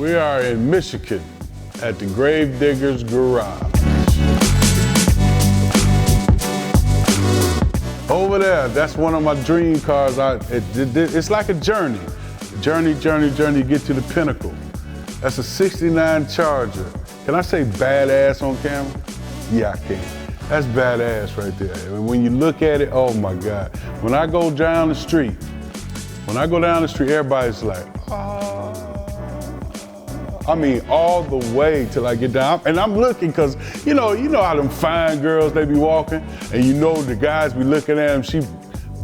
We are in Michigan at the GraveDigga's garage. Over there, that's one of my dream cars. It's like a journey. Journey, to get to the pinnacle. That's a 69 Charger. Can I say badass on camera? Yeah, I can. That's badass right there. And when you look at it, oh my God. When I go down the street, everybody's like, oh. I mean, all the way till I get down. And I'm looking, cause you know how them fine girls, they be walking, and you know the guys be looking at them, she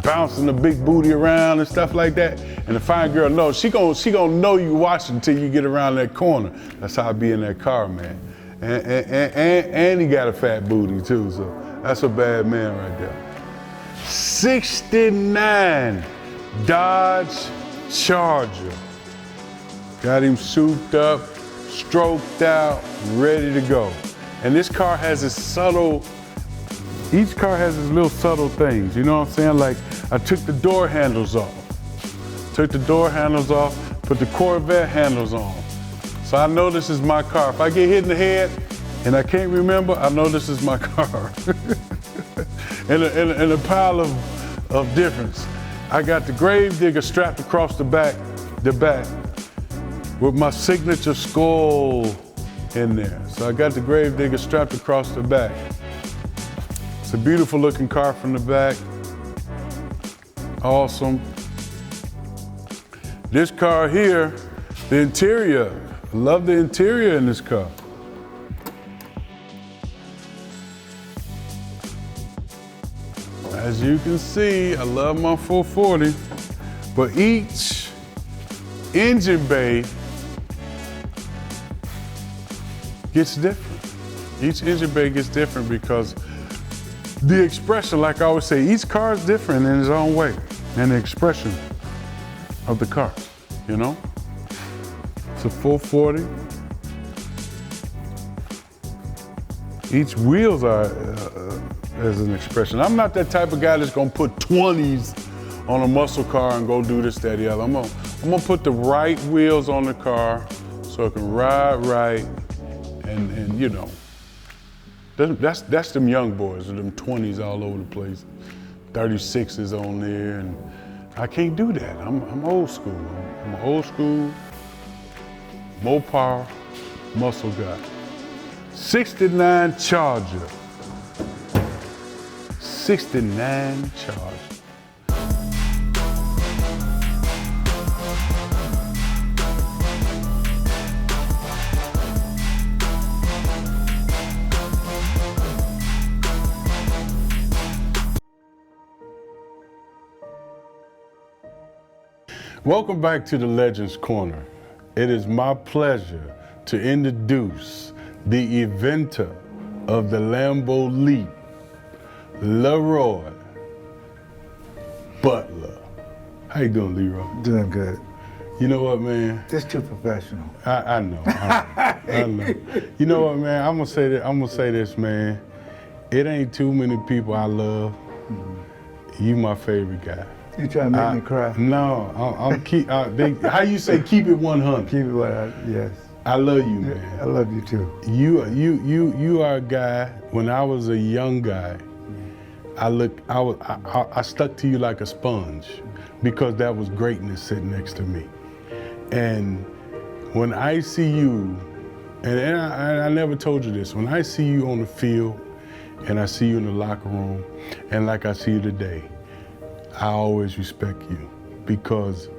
bouncing the big booty around and stuff like that. And the fine girl knows, she gonna know you watching until you get around that corner. That's how I be in that car, man. And he got a fat booty too, so that's a bad man right there. 69 Dodge Charger. Got him souped up, stroked out, ready to go. And this car has its each car has its little subtle things, you know what I'm saying? Like, I took the door handles off. Put the Corvette handles on. So I know this is my car. If I get hit in the head and I can't remember, I know this is my car. and a pile of difference. I got the GraveDigga strapped across the back, with my signature skull in there. So I got the GraveDigga strapped across the back. It's a beautiful looking car from the back. Awesome. This car here, the interior. I love the interior in this car. As you can see, I love my 440, but each engine bay gets different. Each engine bay gets different because the expression, like I always say, each car is different in its own way, and the expression of the car, you know? It's a 440. Each wheels are as an expression. I'm not that type of guy that's gonna put 20s on a muscle car and go do this, that, the other. I'm gonna put the right wheels on the car so it can ride right, and you know, that's them young boys, them 20s all over the place, 36s on there, and I can't do that. I'm old school. I'm an old school, more power, muscle guy. 69 Charger. 69 Charger. Welcome back to the Legends Corner. It is my pleasure to introduce the inventor of the Lambeau Leap, LeRoy Butler. How you doing, LeRoy? Doing good. You know what, man? Just too professional. I know. I know. You know what, man? I'm gonna say this, man. It ain't too many people I love. Mm-hmm. You my favorite guy. You trying to make me cry? No, how you say keep it 100? Keep it 100. Yes. I love you, man. I love you too. You are a guy. When I was a young guy, I stuck to you like a sponge because that was greatness sitting next to me. And when I see you, and I never told you this, when I see you on the field and I see you in the locker room, and like I see you today, I always respect you because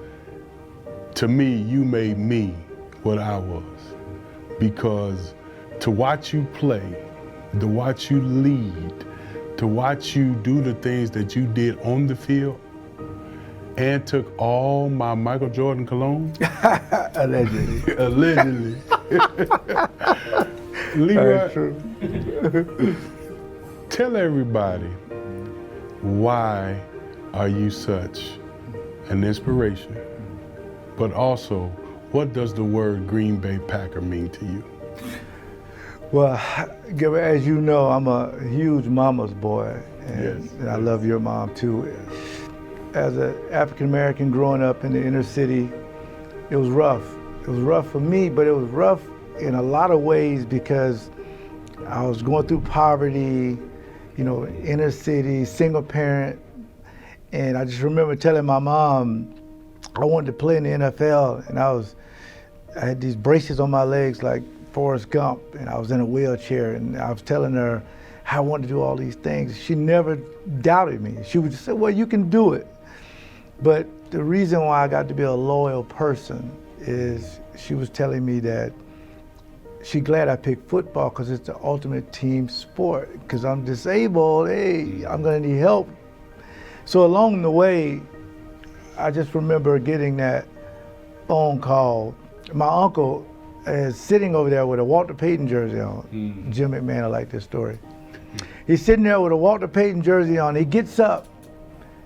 to me, you made me what I was. Because to watch you play, to watch you lead, to watch you do the things that you did on the field and took all my Michael Jordan cologne. Allegedly. Allegedly. LeRoy, tell everybody, why are you such an inspiration? But also, what does the word Green Bay Packer mean to you? Well, Gilbert, as you know, I'm a huge mama's boy, and, yes. And I love your mom too. As an African American growing up in the inner city, it was rough. It was rough for me, but it was rough in a lot of ways because I was going through poverty, you know, inner city, single parent. And I just remember telling my mom I wanted to play in the NFL, and I had these braces on my legs like Forrest Gump, and I was in a wheelchair, and I was telling her how I wanted to do all these things. She never doubted me. She would just say, well, you can do it. But the reason why I got to be a loyal person is she was telling me that she's glad I picked football because it's the ultimate team sport. Because I'm disabled, hey, I'm gonna need help. So along the way, I just remember getting that phone call. My uncle is sitting over there with a Walter Payton jersey on. Jim McMahon will like this story. He's sitting there with a Walter Payton jersey on. He gets up.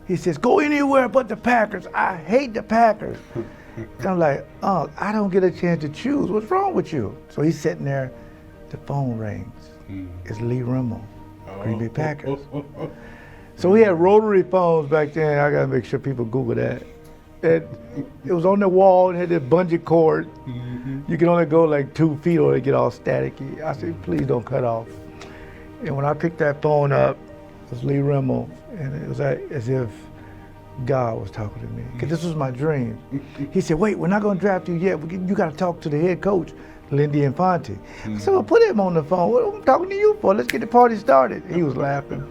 He says, go anywhere but the Packers. I hate the Packers. And I'm like, oh, I don't get a chance to choose. What's wrong with you? So he's sitting there. The phone rings. It's Lee Rimmel, Green Bay Packers. So we had rotary phones back then. I gotta make sure people Google that. It was on the wall and had this bungee cord. You can only go like 2 feet or it get all staticky. I said, please don't cut off. And when I picked that phone up, it was Lee Rimmel, and it was as if God was talking to me, because this was my dream. He said, wait, we're not gonna draft you yet. You gotta talk to the head coach, Lindy Infante. I said, well, put him on the phone. What am I talking to you for? Let's get the party started. He was laughing.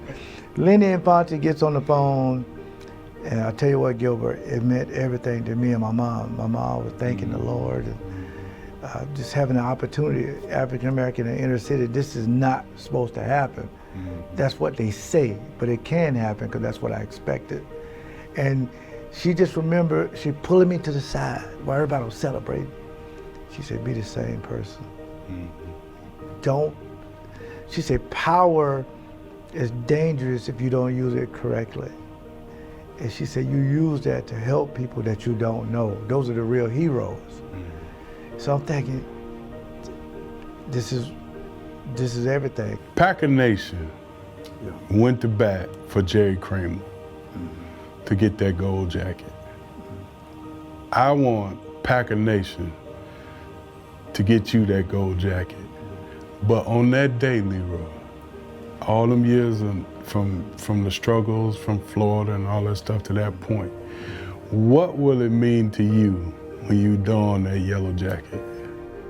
Lindy Infante gets on the phone, and I tell you what, Gilbert, it meant everything to me and my mom. My mom was thanking the Lord, and just having an opportunity, African American in the inner city, this is not supposed to happen. That's what they say, but it can happen because that's what I expected. And she just remembered, she pulling me to the side while everybody was celebrating. She said, be the same person. She said, power is dangerous if you don't use it correctly. And she said, you use that to help people that you don't know. Those are the real heroes. So I'm thinking, this is everything. Packer Nation went to bat for Jerry Kramer to get that gold jacket. I want Packer Nation to get you that gold jacket. But on that day, LeRoy, all them years from the struggles from Florida and all that stuff to that point, what will it mean to you when you don that yellow jacket?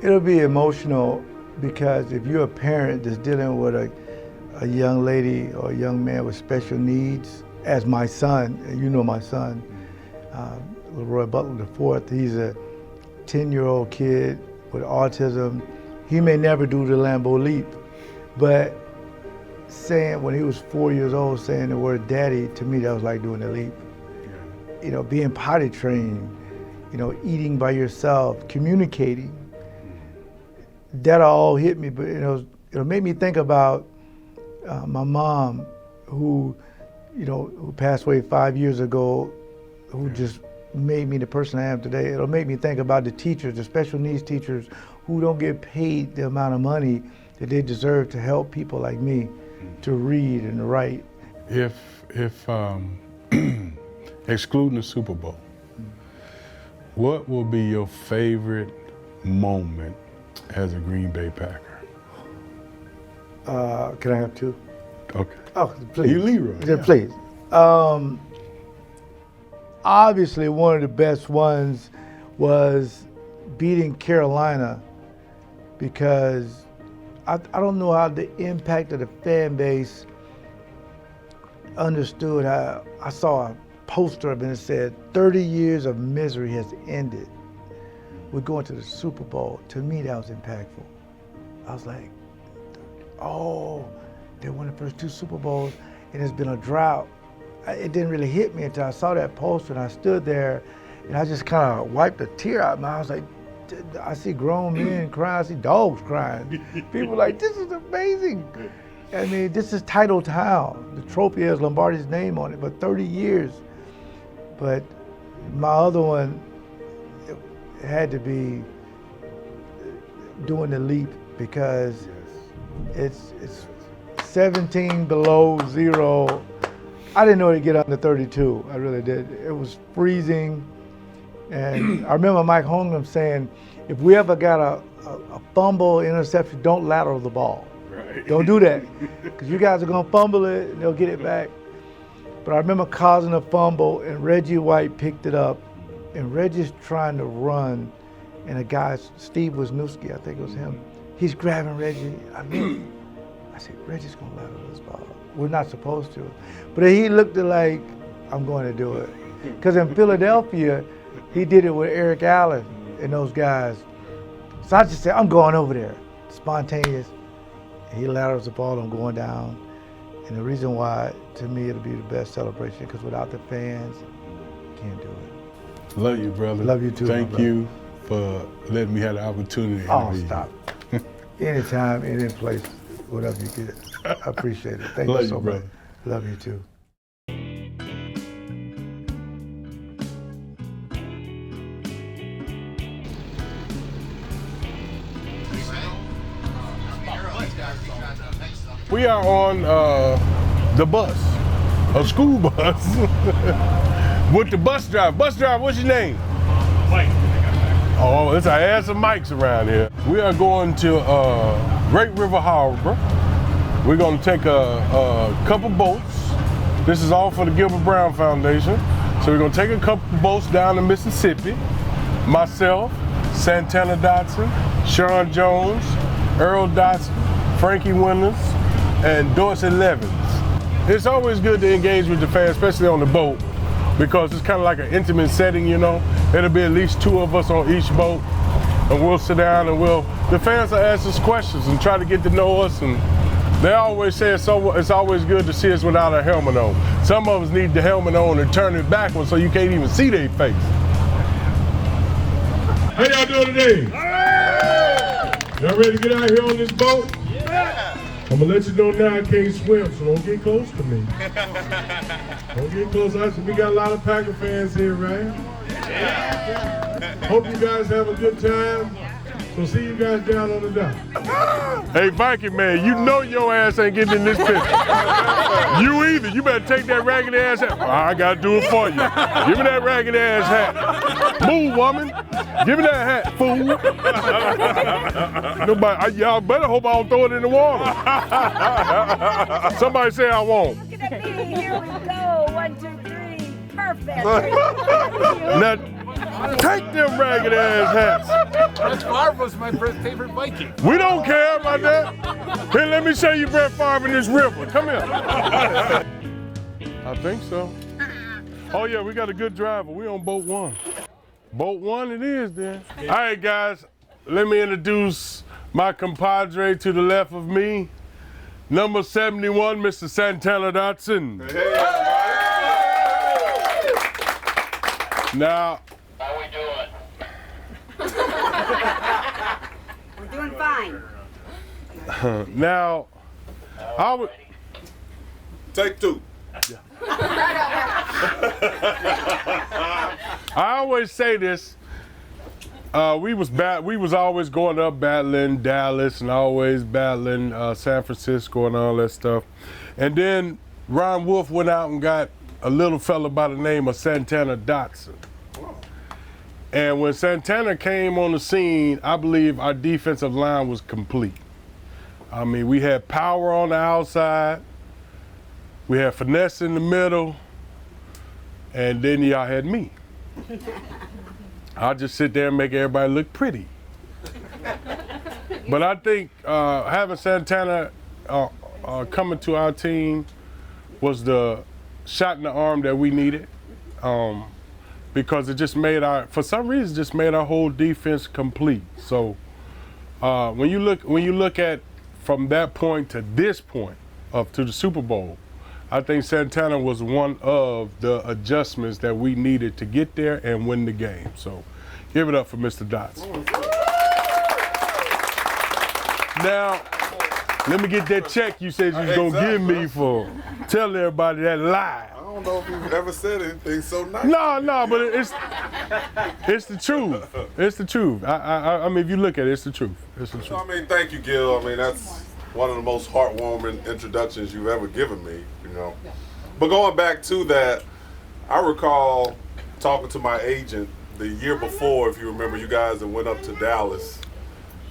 It'll be emotional because if you're a parent that's dealing with a young lady or a young man with special needs, as my son, and you know my son, LeRoy Butler IV, he's a 10-year-old kid with autism. He may never do the Lambeau Leap, but saying when he was 4 years old, saying the word daddy, to me that was like doing the leap. You know, being potty trained, you know, eating by yourself, communicating. That all hit me, but it'll make me think about my mom who passed away 5 years ago, who just made me the person I am today. It'll make me think about the teachers, the special needs teachers who don't get paid the amount of money that they deserve to help people like me to read and write. If excluding the Super Bowl, what will be your favorite moment as a Green Bay Packer? Can I have two? Okay. Oh, please. You LeRoy. Yeah, please. Obviously, one of the best ones was beating Carolina, because I don't know how the impact of the fan base understood how I saw a poster up and it said, 30 years of misery has ended. We're going to the Super Bowl. To me, that was impactful. I was like, oh, they won the first 2 Super Bowls and it's been a drought. It didn't really hit me until I saw that poster and I stood there and I just kind of wiped a tear out of my eye. I was like, I see grown men crying, I see dogs crying. People like, this is amazing. I mean, this is title town. The trophy has Lombardi's name on it, but 30 years. But my other one, it had to be doing the leap, because it's 17 below zero. I didn't know it'd get under 32, I really did. It was freezing, And I remember Mike Holmgren saying, if we ever got a fumble, interception, don't lateral the ball. Right. Don't do that, because you guys are gonna fumble it and they'll get it back. But I remember causing a fumble and Reggie White picked it up, and Reggie's trying to run, and a guy, Steve Wisniewski, I think it was him, he's grabbing Reggie. I said, Reggie's gonna lateral this ball. We're not supposed to. But he looked like, I'm going to do it. Because in Philadelphia, he did it with Eric Allen and those guys. So I just said, I'm going over there. Spontaneous. And he laterals the ball, I'm going down. And the reason why, to me, it'll be the best celebration, because without the fans, you can't do it. Love you, brother. Love you too. Thank you for letting me have the opportunity to interview you. Stop. Anytime, any place, whatever you get. I appreciate it. Thank you so much. Brother. Love you too. We are on the bus, a school bus, with the bus driver. Bus driver, what's your name? Mike. Oh, there's a ass of mics around here. We are going to Great River Harbor. We're going to take a couple boats. This is all for the Gilbert Brown Foundation. So we're going to take a couple boats down to Mississippi. Myself, Santana Dotson, Sean Jones, Earl Dotson, Frankie Winters, and Dorsey Levins. It's always good to engage with the fans, especially on the boat, because it's kind of like an intimate setting, you know. It'll be at least 2 of us on each boat, and we'll sit down and the fans will ask us questions and try to get to know us, and they always say it's always good to see us without a helmet on. Some of us need the helmet on and turn it backwards so you can't even see their face. How y'all doing today? Y'all ready to get out here on this boat? Yeah. I'm gonna let you know now I can't swim, so don't get close to me. Don't get close. We got a lot of Packer fans here, right? Yeah. Hope you guys have a good time. So see you guys down on the dock. Hey, Viking man, you know your ass ain't getting in this picture. You either. You better take that raggedy ass hat. I gotta do it for you. Give me that raggedy ass hat. Move, woman. Give me that hat, fool. Nobody. Y'all better hope I don't throw it in the water. Somebody say I won't. Look at me. Here we go. 1, 2, 3. Perfect. Now, take them ragged ass hats. Brett Favre was my favorite Viking. We don't care about that. Here, let me show you Brett Favre in this river. Come here. I think so. Oh yeah, we got a good driver. We on boat 1. Boat 1 it is then. All right, guys, let me introduce my compadre to the left of me. Number 71, Mr. Santana Dotson. Hey. Now, How we doing? We're doing fine. now, I would. Take 2. I always say this. We was always going up battling Dallas and always battling San Francisco and all that stuff. And then Ron Wolf went out and got a little fella by the name of Santana Dotson. And when Santana came on the scene, I believe our defensive line was complete. I mean, we had power on the outside, we had finesse in the middle, and then y'all had me. I'll just sit there and make everybody look pretty. But I think having Santana coming to our team was the shot in the arm that we needed, because it just made for some reason, just made our whole defense complete. So when you look at from that point to this point, to the Super Bowl, I think Santana was one of the adjustments that we needed to get there and win the game. So give it up for Mr. Dotson. Now, let me get that check you said you was gonna give me for telling everybody that lie. I don't know if you've ever said anything so nice. No, but it's the truth. It's the truth. I mean, if you look at it, it's the truth. It's the truth. I mean, thank you, Gil. I mean, that's one of the most heartwarming introductions you've ever given me, you know. But going back to that, I recall talking to my agent the year before, if you remember, you guys that went up to Dallas.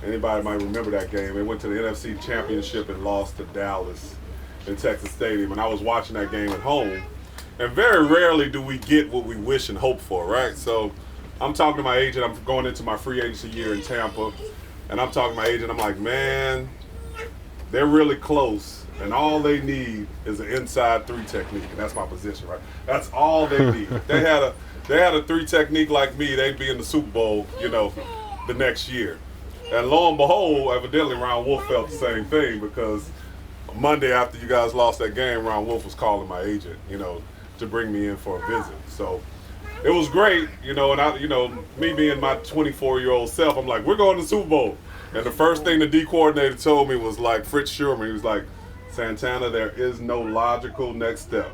Anybody might remember that game. They went to the NFC Championship and lost to Dallas in Texas Stadium. And I was watching that game at home. And very rarely do we get what we wish and hope for, right? So I'm talking to my agent. I'm going into my free agency year in Tampa. And I'm talking to my agent. I'm like, man, they're really close. And all they need is an inside three technique. And that's my position, right? That's all they need. They had a three technique like me, they'd be in the Super Bowl, you know, the next year. And lo and behold, evidently Ron Wolf felt the same thing, because Monday after you guys lost that game, Ron Wolf was calling my agent, you know, to bring me in for a visit. So it was great, you know, and I, you know, me being my 24-year-old self, I'm like, we're going to the Super Bowl. And the first thing the D coordinator told me was like, Fritz Sherman, he was like, Santana, there is no logical next step.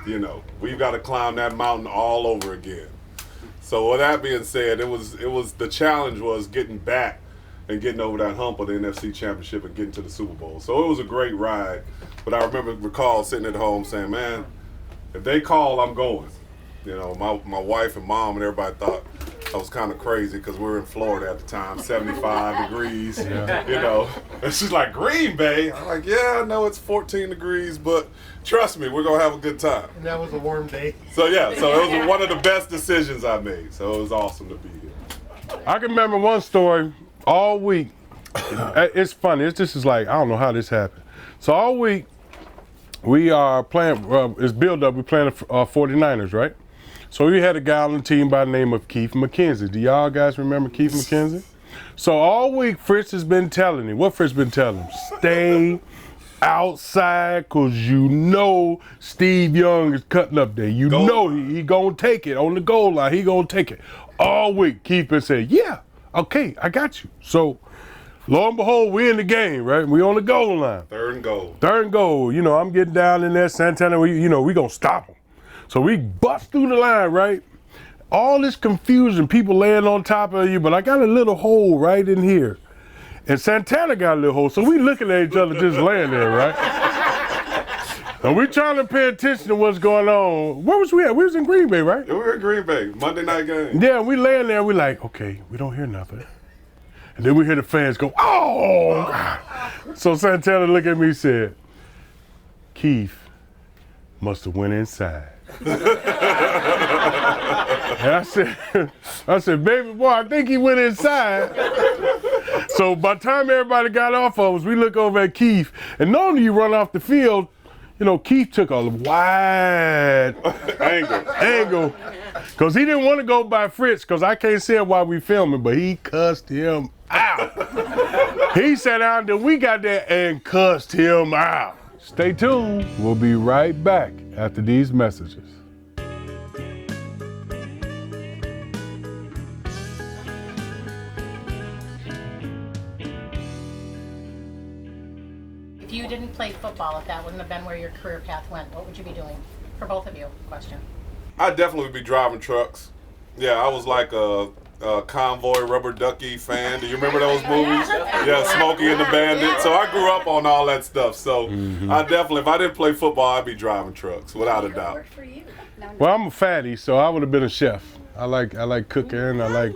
You know, we've got to climb that mountain all over again. So with that being said, it was the challenge was getting back and getting over that hump of the NFC Championship and getting to the Super Bowl. So it was a great ride. But I recall sitting at home saying, man, if they call, I'm going. You know, my wife and mom and everybody thought I was kind of crazy because we were in Florida at the time, 75 degrees, you know. And she's like, Green Bay? I'm like, yeah, I know it's 14 degrees, but trust me, we're going to have a good time. And that was a warm day. So, yeah, so it was one of the best decisions I made. So it was awesome to be here. I can remember one story all week. It's funny. It's just like, I don't know how this happened. So all week, we are playing, it's build up, we're playing the 49ers, right? So we had a guy on the team by the name of Keith McKenzie. Do y'all guys remember Keith McKenzie? So all week, Fritz has been telling him, what Fritz been telling him? Stay outside, because you know Steve Young is cutting up there. You know he gonna take it on the goal line. He gonna take it. All week, Keith been saying, yeah, okay, I got you. So lo and behold, we in the game, right? We on the goal line. Third and goal. You know, I'm getting down in there, Santana, we gonna stop him. So we bust through the line, right? All this confusion, people laying on top of you, but I got a little hole right in here. And Santana got a little hole, so we looking at each other just laying there, right? And we trying to pay attention to what's going on. Where was we at? We was in Green Bay, right? Yeah, we were in Green Bay, Monday night game. Yeah, we laying there, we like, okay, we don't hear nothing. And then we hear the fans go, oh! God. So Santana looked at me and said, Keith must have went inside. And I said, baby boy, I think he went inside. So by the time everybody got off of us, we look over at Keith, and normally you run off the field, you know, Keith took a wide angle, because he didn't want to go by Fritz, because I can't say it while we filming, but he cussed him out. He sat down, then we got there and cussed him out. Stay tuned. We'll be right back after these messages. If you didn't play football, if that wouldn't have been where your career path went, what would you be doing? For both of you, question. I'd definitely be driving trucks. Yeah, I was like a Convoy, Rubber Ducky fan. Do you remember those movies? Yeah, Smokey and the Bandit. So I grew up on all that stuff. So I definitely, if I didn't play football, I'd be driving trucks, without a doubt. Well, I'm a fatty, so I would have been a chef. I like cooking. I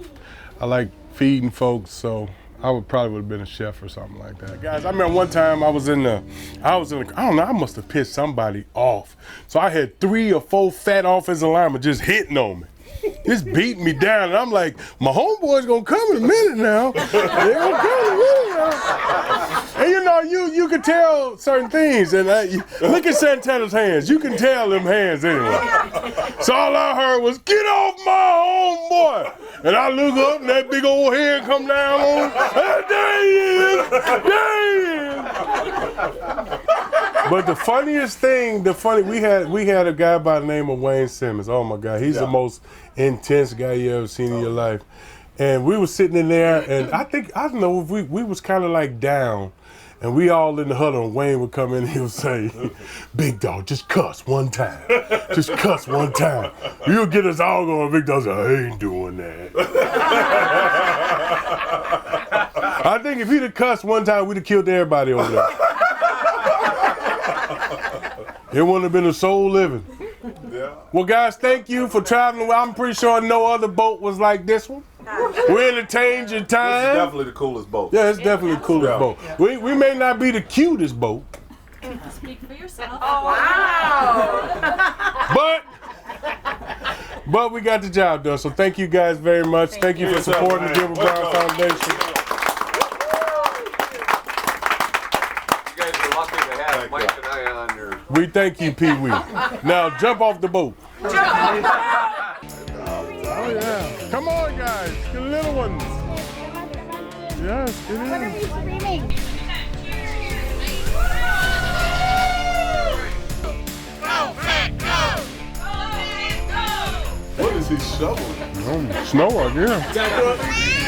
like feeding folks. So I probably would have been a chef or something like that. Guys, I remember one time I don't know, I must have pissed somebody off. So I had 3 or 4 fat offensive linemen just hitting on me. Just beating me down, and I'm like, my homeboy's gonna come in a minute now. They're gonna come in a minute now. And you know, you can tell certain things, and look at Santana's hands. You can tell them hands anyway. So all I heard was, get off my homeboy. And I look up, and that big old head come down on him. There he is, there he is. But the funniest thing, we had a guy by the name of Wayne Simmons. Oh my God, he's the most intense guy you ever seen in your life. And we were sitting in there, and I don't know if we was kind of like down, and we all in the huddle, and Wayne would come in and he would say, big dog, just cuss one time. Just cuss one time. You'll get us all going. Big dog said, I ain't doing that. I think if he'd have cussed one time, we'd have killed everybody over there. It wouldn't have been a soul living. Yeah. Well, guys, thank you for traveling. I'm pretty sure no other boat was like this one. We entertained your This is time. definitely the coolest boat. Yeah, it's definitely the coolest boat. We may not be the cutest boat, Speak for yourself. but we got the job done. So thank you guys very much. Thank you for supporting the Gilbert Brown Foundation. You guys are lucky to have Mike and I on your. We thank you, Pee Wee. Now jump off the boat. Oh yeah! Come on, guys, the little ones. Yes, it What are is. you screaming? What is he shoveling? Snow, I guess.